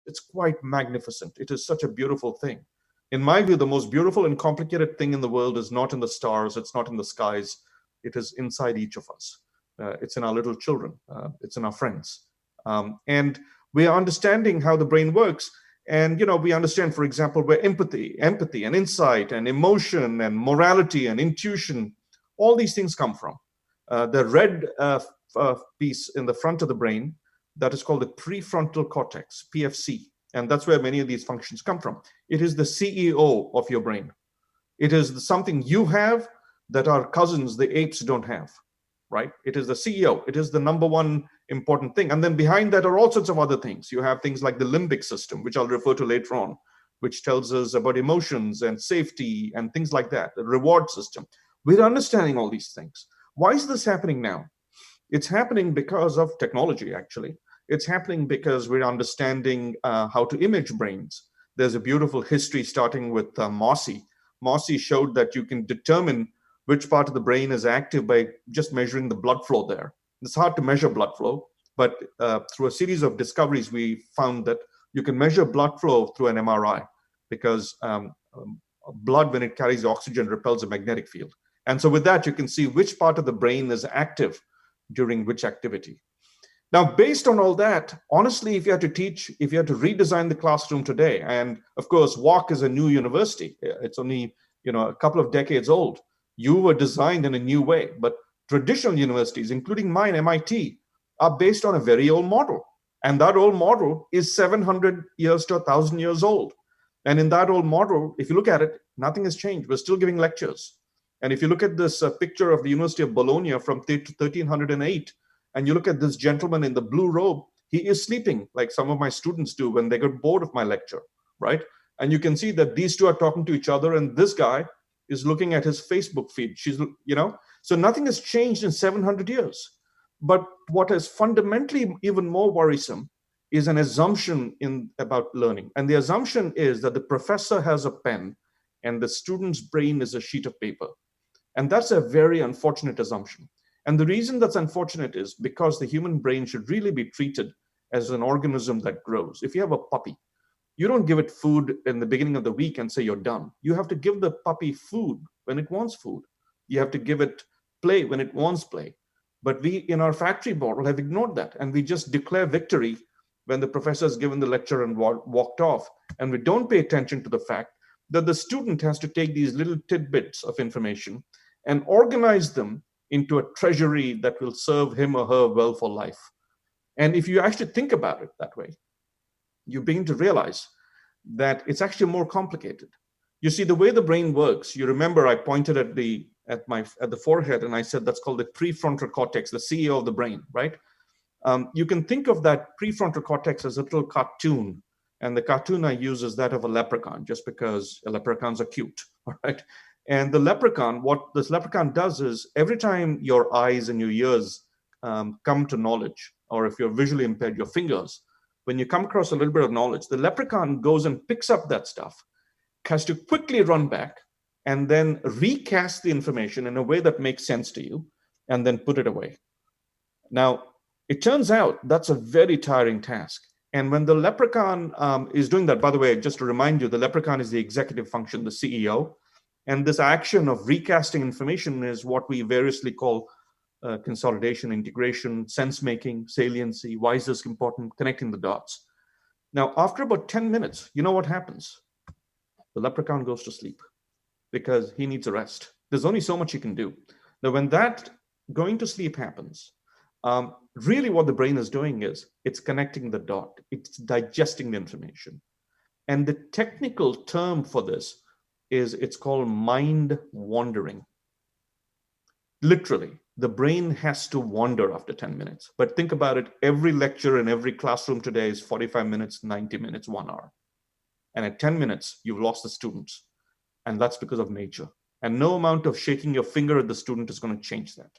It's quite magnificent. It is such a beautiful thing. In my view, the most beautiful and complicated thing in the world is not in the stars, it's not in the skies, it is inside each of us. It's in our little children, it's in our friends. And we are understanding how the brain works. And we understand, for example, where empathy and insight and emotion and morality and intuition, all these things come from. The red piece in the front of the brain, that is called the prefrontal cortex, PFC. And that's where many of these functions come from. It is the CEO of your brain. It is something you have that our cousins, the apes, don't have, right? It is the CEO. It is the number one important thing. And then behind that are all sorts of other things. You have things like the limbic system, which I'll refer to later on, which tells us about emotions and safety and things like that, the reward system. We're understanding all these things. Why is this happening now? It's happening because of technology, actually. It's happening because we're understanding how to image brains. There's a beautiful history starting with Marcy. Marcy showed that you can determine which part of the brain is active by just measuring the blood flow there. It's hard to measure blood flow, but through a series of discoveries, we found that you can measure blood flow through an MRI because blood, when it carries oxygen, repels a magnetic field. And so with that, you can see which part of the brain is active during which activity. Now, based on all that, honestly, if you had to redesign the classroom today, and of course, WOC is a new university. It's only, a couple of decades old. You were designed in a new way, but traditional universities, including mine, MIT, are based on a very old model. And that old model is 700 years to 1,000 years old. And in that old model, if you look at it, nothing has changed. We're still giving lectures. And if you look at this picture of the University of Bologna from 1308, and you look at this gentleman in the blue robe, he is sleeping like some of my students do when they get bored of my lecture, right? And you can see that these two are talking to each other, and this guy is looking at his Facebook feed. So nothing has changed in 700 years. But what is fundamentally even more worrisome is an assumption about learning. And the assumption is that the professor has a pen and the student's brain is a sheet of paper. And that's a very unfortunate assumption. And the reason that's unfortunate is because the human brain should really be treated as an organism that grows. If you have a puppy, you don't give it food in the beginning of the week and say you're done. You have to give the puppy food when it wants food. You have to give it play when it wants play. But we, in our factory model, have ignored that. And we just declare victory when the professor has given the lecture and walked off. And we don't pay attention to the fact that the student has to take these little tidbits of information and organize them into a treasury that will serve him or her well for life. And if you actually think about it that way, you begin to realize that it's actually more complicated. You see, the way the brain works, you remember I pointed at the forehead and I said that's called the prefrontal cortex, the CEO of the brain, right? You can think of that prefrontal cortex as a little cartoon. And the cartoon I use is that of a leprechaun, just because leprechauns are cute, all right? And the leprechaun, what this leprechaun does is every time your eyes and your ears come to knowledge, or if you're visually impaired, your fingers, when you come across a little bit of knowledge, the leprechaun goes and picks up that stuff, has to quickly run back and then recast the information in a way that makes sense to you and then put it away. Now, it turns out that's a very tiring task. And when the leprechaun is doing that, by the way, just to remind you, the leprechaun is the executive function, the CEO. And this action of recasting information is what we variously call consolidation, integration, sense-making, saliency, why is this important, connecting the dots. Now, after about 10 minutes, you know what happens? The leprechaun goes to sleep because he needs a rest. There's only so much he can do. Now, when that going to sleep happens, really what the brain is doing is it's connecting the dot. It's digesting the information. And the technical term for this is it's called mind wandering. Literally, the brain has to wander after 10 minutes. But think about it, every lecture in every classroom today is 45 minutes, 90 minutes, 1 hour. And at 10 minutes, you've lost the students. And that's because of nature. And no amount of shaking your finger at the student is going to change that.